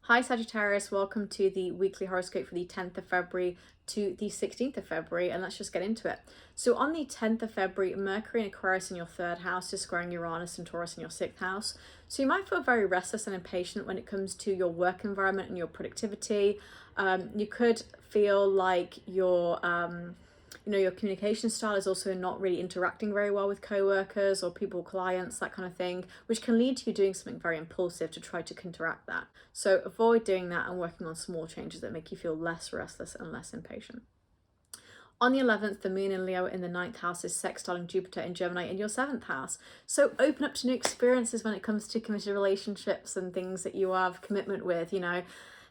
Hi Sagittarius, welcome to the weekly horoscope for the 10th of February to the 16th of February, and let's just get into it. So on the 10th of February, Mercury and Aquarius in your third house is squaring Uranus and Taurus in your sixth house. So you might feel very restless and impatient when it comes to your work environment and your productivity. You could feel like your communication style is also not really interacting very well with co-workers or people, clients, that kind of thing, which can lead to you doing something very impulsive to try to counteract that. So avoid doing that and working on small changes that make you feel less restless and less impatient. On the 11th, the moon in Leo in the ninth house is sextiling Jupiter in Gemini in your seventh house. So open up to new experiences when it comes to committed relationships and things that you have commitment with,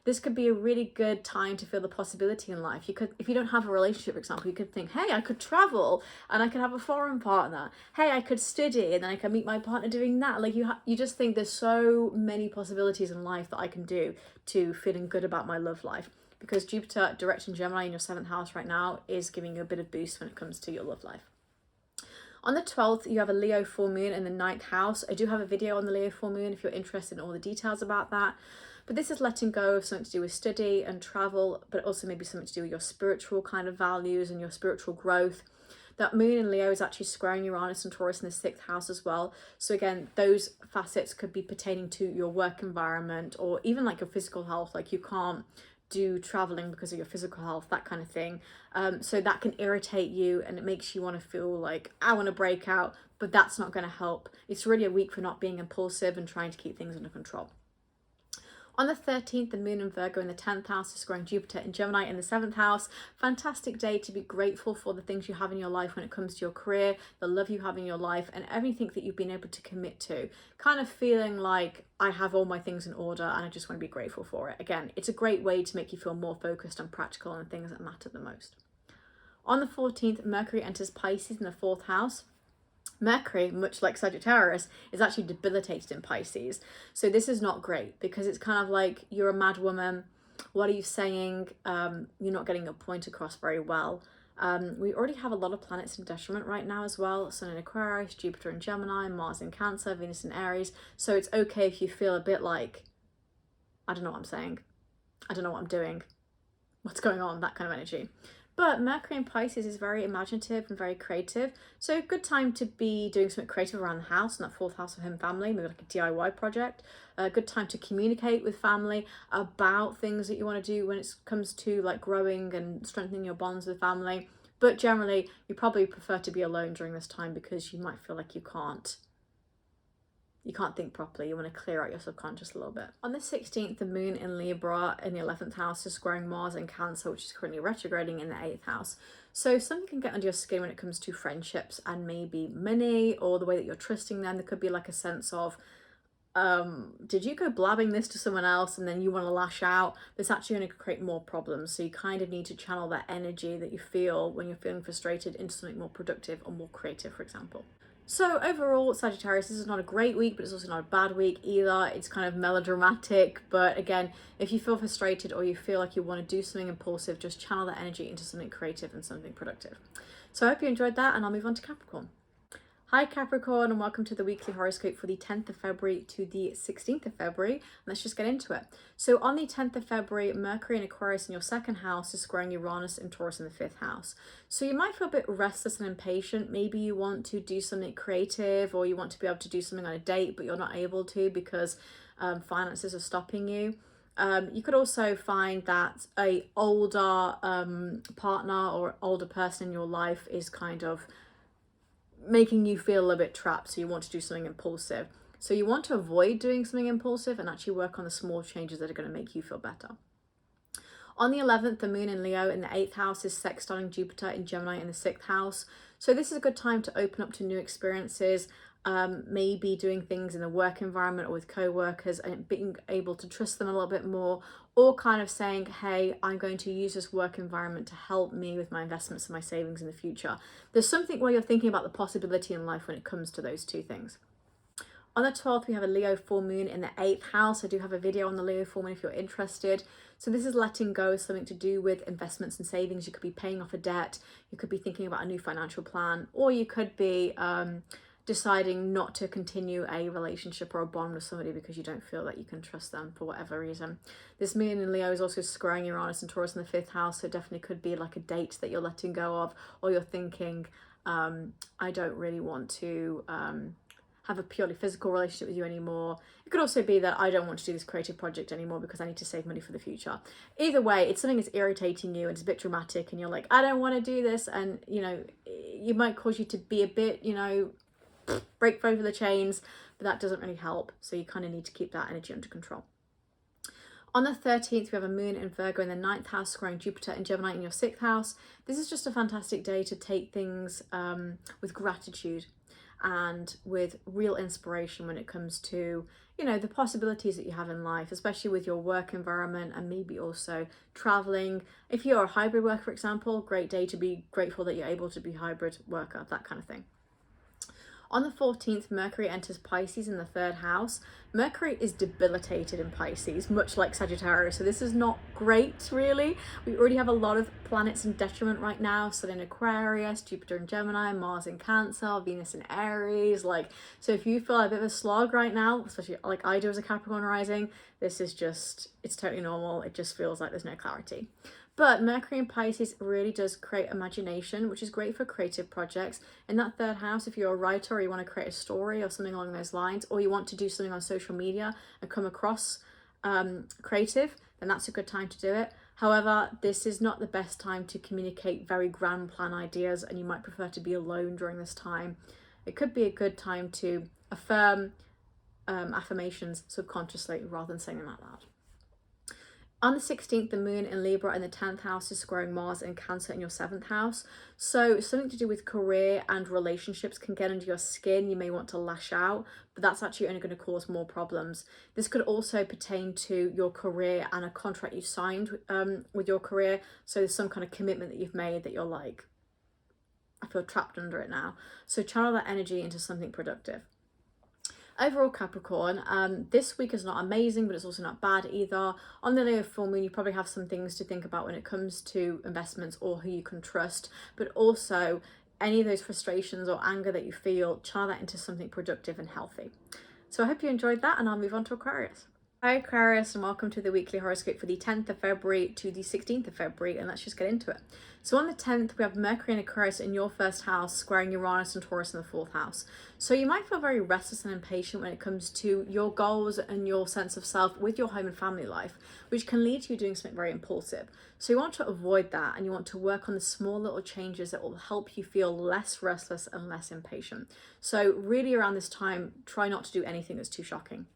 This could be a really good time to feel the possibility in life. You could, if you don't have a relationship, for example, you could think, hey, I could travel and I could have a foreign partner. Hey, I could study and then I can meet my partner doing that. Like you just think there's so many possibilities in life that I can do to feeling good about my love life. Because Jupiter direct in Gemini in your seventh house right now is giving you a bit of boost when it comes to your love life. On the 12th, you have a Leo full moon in the ninth house. I do have a video on the Leo full moon if you're interested in all the details about that. But this is letting go of something to do with study and travel, but also maybe something to do with your spiritual kind of values and your spiritual growth. That moon in Leo is actually squaring Uranus and Taurus in the sixth house as well. So again, those facets could be pertaining to your work environment or even like your physical health, like you can't do traveling because of your physical health, that kind of thing. So that can irritate you and it makes you want to feel like, I want to break out, but that's not going to help. It's really a week for not being impulsive and trying to keep things under control. On the 13th, the moon in Virgo in the 10th house is squaring Jupiter in Gemini in the 7th house. Fantastic day to be grateful for the things you have in your life when it comes to your career, the love you have in your life, and everything that you've been able to commit to. Kind of feeling like I have all my things in order and I just want to be grateful for it. Again, it's a great way to make you feel more focused and practical on the things that matter the most. On the 14th, Mercury enters Pisces in the 4th house. Mercury, much like Sagittarius, is actually debilitated in Pisces. So this is not great because it's kind of like you're a mad woman. What are you saying? You're not getting your point across very well. We already have a lot of planets in detriment right now as well. Sun in Aquarius, Jupiter in Gemini, Mars in Cancer, Venus in Aries. So it's okay if you feel a bit like, I don't know what I'm saying. I don't know what I'm doing. What's going on? That kind of energy. But Mercury in Pisces is very imaginative and very creative. So good time to be doing something creative around the house, in that fourth house of home family, maybe like a DIY project. A good time to communicate with family about things that you want to do when it comes to like growing and strengthening your bonds with family. But generally, you probably prefer to be alone during this time because you might feel like you can't think properly. You want to clear out your subconscious a little bit. On the 16th, the moon in Libra in the 11th house is squaring Mars in Cancer, which is currently retrograding in the 8th house. So something can get under your skin when it comes to friendships and maybe money or the way that you're trusting them. There could be like a sense of, did you go blabbing this to someone else and then you want to lash out? That's actually going to create more problems. So you kind of need to channel that energy that you feel when you're feeling frustrated into something more productive or more creative, for example. So overall, Sagittarius, this is not a great week, but it's also not a bad week either. It's kind of melodramatic, but again, if you feel frustrated or you feel like you want to do something impulsive, just channel that energy into something creative and something productive. So I hope you enjoyed that, and I'll move on to Capricorn. Hi Capricorn, and welcome to the weekly horoscope for the 10th of February to the 16th of February. Let's just get into it. So on the 10th of February, Mercury in Aquarius in your second house is squaring Uranus and Taurus in the 5th house. So you might feel a bit restless and impatient. Maybe you want to do something creative or you want to be able to do something on a date, but you're not able to because finances are stopping you. You could also find that a older partner or older person in your life is kind of making you feel a bit trapped, so you want to do something impulsive. So you want to avoid doing something impulsive and actually work on the small changes that are going to make you feel better. On the 11th, the moon in Leo in the 8th house is sextiling Jupiter in Gemini in the 6th house. So this is a good time to open up to new experiences, maybe doing things in the work environment or with co-workers and being able to trust them a little bit more, or kind of saying, hey, I'm going to use this work environment to help me with my investments and my savings in the future. There's something where you're thinking about the possibility in life when it comes to those two things. On the 12th, we have a Leo full moon in the 8th house. I do have a video on the Leo full moon if you're interested. So this is letting go of something to do with investments and savings. You could be paying off a debt. You could be thinking about a new financial plan, or you could be deciding not to continue a relationship or a bond with somebody because you don't feel that you can trust them for whatever reason. This moon in Leo is also squaring Uranus and Taurus in the 5th house, so it definitely could be like a date that you're letting go of, or you're thinking, I don't really want to have a purely physical relationship with you anymore. It could also be that I don't want to do this creative project anymore because I need to save money for the future. Either way, it's something that's irritating you and it's a bit dramatic and you're like, I don't want to do this, and you know, it might cause you to be a bit, you know, break over the chains, but that doesn't really help. So you kind of need to keep that energy under control. On the 13th, we have a moon in Virgo in the 9th house, squaring Jupiter and Gemini in your 6th house. This is just a fantastic day to take things with gratitude and with real inspiration when it comes to, you know, the possibilities that you have in life, especially with your work environment and maybe also traveling. If you're a hybrid worker, for example, great day to be grateful that you're able to be hybrid worker, that kind of thing. On the 14th, Mercury enters Pisces in the 3rd house. Mercury is debilitated in Pisces, much like Sagittarius, so this is not great, really. We already have a lot of planets in detriment right now. Sun in Aquarius, Jupiter in Gemini, Mars in Cancer, Venus in Aries. So if you feel a bit of a slog right now, especially like I do as a Capricorn rising, this is just, it's totally normal. It just feels like there's no clarity. But Mercury in Pisces really does create imagination, which is great for creative projects. In that 3rd house, if you're a writer or you want to create a story or something along those lines, or you want to do something on social media and come across creative, then that's a good time to do it. However, this is not the best time to communicate very grand plan ideas, and you might prefer to be alone during this time. It could be a good time to affirm affirmations subconsciously rather than saying them out loud. On the 16th, the moon in Libra in the 10th house is squaring Mars and Cancer in your 7th house. So something to do with career and relationships can get under your skin. You may want to lash out, but that's actually only going to cause more problems. This could also pertain to your career and a contract you signed with your career. So there's some kind of commitment that you've made that you're like, I feel trapped under it now. So channel that energy into something productive. Overall, Capricorn, this week is not amazing, but it's also not bad either. On the Leo full moon, you probably have some things to think about when it comes to investments or who you can trust, but also any of those frustrations or anger that you feel, channel that into something productive and healthy. So I hope you enjoyed that, and I'll move on to Aquarius. Hi Aquarius, and welcome to the weekly horoscope for the 10th of February to the 16th of February, and let's just get into it. So on the 10th, we have Mercury and Aquarius in your 1st house, squaring Uranus and Taurus in the 4th house. So you might feel very restless and impatient when it comes to your goals and your sense of self with your home and family life, which can lead to you doing something very impulsive. So you want to avoid that, and you want to work on the small little changes that will help you feel less restless and less impatient. So really around this time, try not to do anything that's too shocking.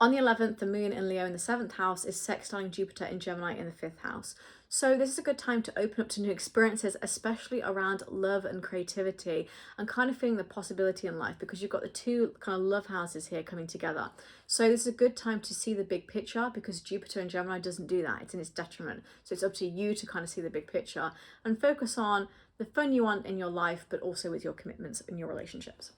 On the 11th, the moon in Leo in the 7th house is sextiling Jupiter in Gemini in the 5th house. So this is a good time to open up to new experiences, especially around love and creativity, and kind of feeling the possibility in life, because you've got the two kind of love houses here coming together. So this is a good time to see the big picture, because Jupiter in Gemini doesn't do that. It's in its detriment. So it's up to you to kind of see the big picture and focus on the fun you want in your life, but also with your commitments in your relationships.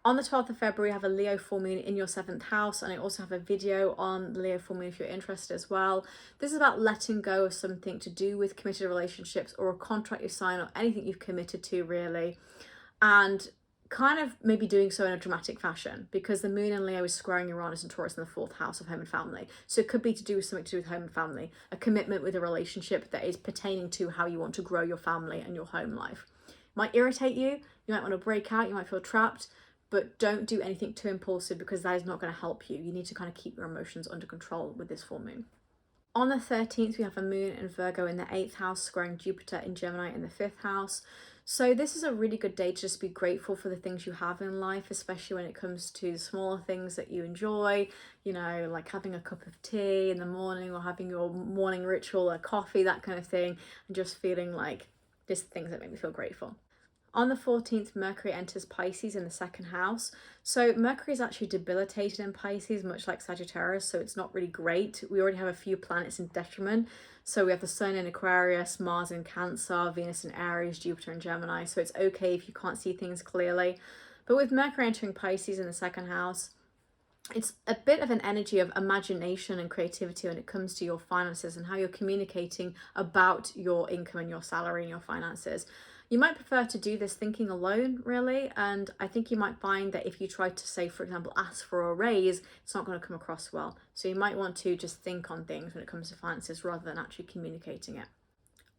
On the 12th of February, I have a Leo full moon in your 7th house, and I also have a video on the Leo full moon if you're interested as well. This is about letting go of something to do with committed relationships or a contract you sign or anything you've committed to, really, and kind of maybe doing so in a dramatic fashion, because the moon in Leo is squaring Uranus and Taurus in the 4th house of home and family. So it could be to do with something to do with home and family, a commitment with a relationship that is pertaining to how you want to grow your family and your home life. It might irritate you, you might want to break out, you might feel trapped, but don't do anything too impulsive, because that is not going to help you. You need to kind of keep your emotions under control with this full moon. On the 13th, we have a moon in Virgo in the 8th house, squaring Jupiter in Gemini in the 5th house. So this is a really good day to just be grateful for the things you have in life, especially when it comes to the smaller things that you enjoy, you know, like having a cup of tea in the morning or having your morning ritual, a coffee, that kind of thing, and just feeling like just things that make me feel grateful. On the 14th, Mercury enters Pisces in the 2nd house. So Mercury is actually debilitated in Pisces, much like Sagittarius, so it's not really great. We already have a few planets in detriment. So we have the Sun in Aquarius, Mars in Cancer, Venus in Aries, Jupiter in Gemini. So it's okay if you can't see things clearly. But with Mercury entering Pisces in the 2nd house, it's a bit of an energy of imagination and creativity when it comes to your finances and how you're communicating about your income and your salary and your finances. You might prefer to do this thinking alone, really, and I think you might find that if you try to, say, for example, ask for a raise, it's not going to come across well. So you might want to just think on things when it comes to finances rather than actually communicating it.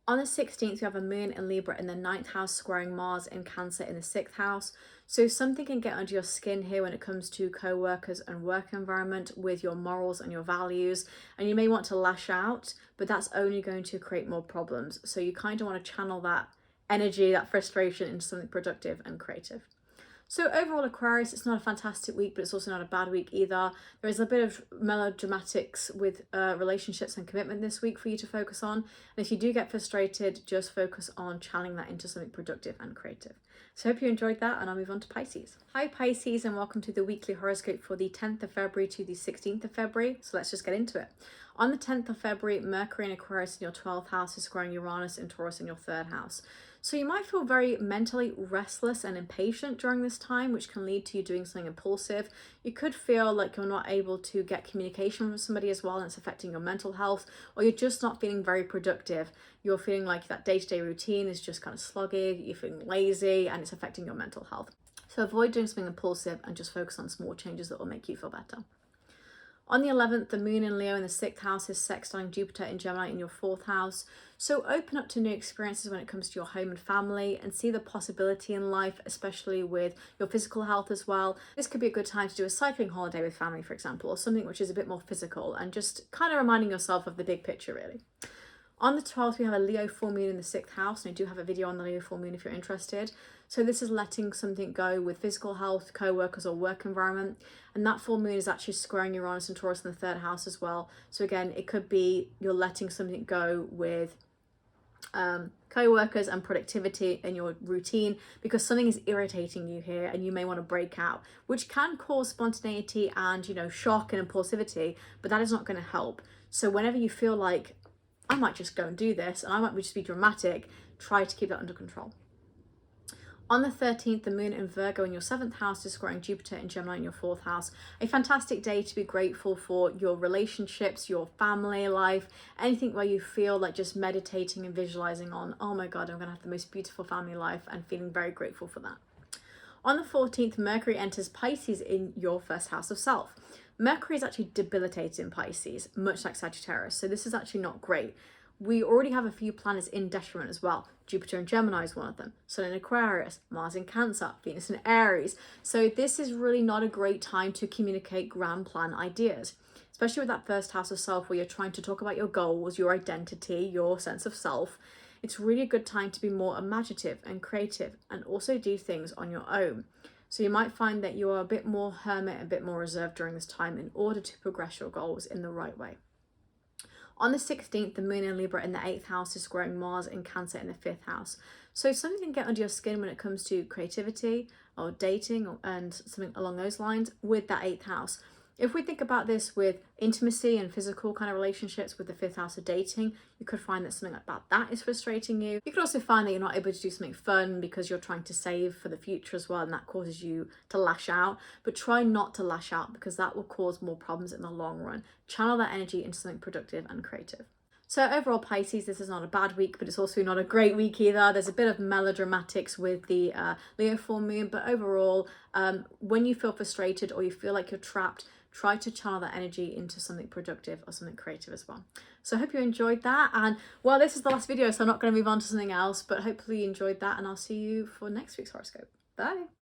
On the 16th, we have a moon in Libra in the 9th house squaring Mars in Cancer in the 6th house. So something can get under your skin here when it comes to co-workers and work environment with your morals and your values. And you may want to lash out, but that's only going to create more problems. So you kind of want to channel that energy, that frustration into something productive and creative. So overall, Aquarius, it's not a fantastic week, but it's also not a bad week either. There is a bit of melodramatics with relationships and commitment this week for you to focus on. And if you do get frustrated, just focus on channeling that into something productive and creative. So I hope you enjoyed that, and I'll move on to Pisces. Hi Pisces, and welcome to the weekly horoscope for the 10th of February to the 16th of February. So let's just get into it. On the 10th of February, Mercury in Aquarius in your 12th house is squaring Uranus and Taurus in your 3rd house. So you might feel very mentally restless and impatient during this time, which can lead to you doing something impulsive. You could feel like you're not able to get communication from somebody as well, and it's affecting your mental health, or you're just not feeling very productive. You're feeling like that day-to-day routine is just kind of sluggy, you're feeling lazy, and it's affecting your mental health. So avoid doing something impulsive and just focus on small changes that will make you feel better. On the 11th, the moon in Leo in the 6th house is sextiling Jupiter in Gemini in your 4th house. So open up to new experiences when it comes to your home and family, and see the possibility in life, especially with your physical health as well. This could be a good time to do a cycling holiday with family, for example, or something which is a bit more physical, and just kind of reminding yourself of the big picture, really. On the 12th, we have a Leo full moon in the 6th house, and I do have a video on the Leo full moon if you're interested. So this is letting something go with physical health, co-workers or work environment. And that full moon is actually squaring Uranus and Taurus in the 3rd house as well. So again, it could be you're letting something go with co-workers and productivity in your routine, because something is irritating you here and you may want to break out, which can cause spontaneity and, shock and impulsivity, but that is not going to help. So whenever you feel like, I might just go and do this, and I might just be dramatic, try to keep that under control. On the 13th, the moon in Virgo in your 7th house is squaring Jupiter in Gemini in your 4th house. A fantastic day to be grateful for your relationships, your family life, anything where you feel like just meditating and visualizing on, oh my God, I'm going to have the most beautiful family life, and feeling very grateful for that. On the 14th, Mercury enters Pisces in your 1st house of self. Mercury is actually debilitated in Pisces, much like Sagittarius, so this is actually not great. We already have a few planets in detriment as well. Jupiter in Gemini is one of them. Sun in Aquarius, Mars in Cancer, Venus in Aries. So this is really not a great time to communicate grand plan ideas, especially with that 1st house of self where you're trying to talk about your goals, your identity, your sense of self. It's really a good time to be more imaginative and creative, and also do things on your own. So you might find that you are a bit more hermit, a bit more reserved during this time in order to progress your goals in the right way. On the 16th, the moon in Libra in the 8th house is squaring Mars in Cancer in the 5th house. So something can get under your skin when it comes to creativity or dating and something along those lines with that 8th house. If we think about this with intimacy and physical kind of relationships with the 5th house of dating, you could find that something about that is frustrating you. You could also find that you're not able to do something fun because you're trying to save for the future as well, and that causes you to lash out. But try not to lash out, because that will cause more problems in the long run. Channel that energy into something productive and creative. So overall, Pisces, this is not a bad week, but it's also not a great week either. There's a bit of melodramatics with the Leo full moon, but overall, when you feel frustrated or you feel like you're trapped, try to channel that energy into something productive or something creative as well. So I hope you enjoyed that. And well, this is the last video, so I'm not going to move on to something else, but hopefully you enjoyed that, and I'll see you for next week's horoscope. Bye.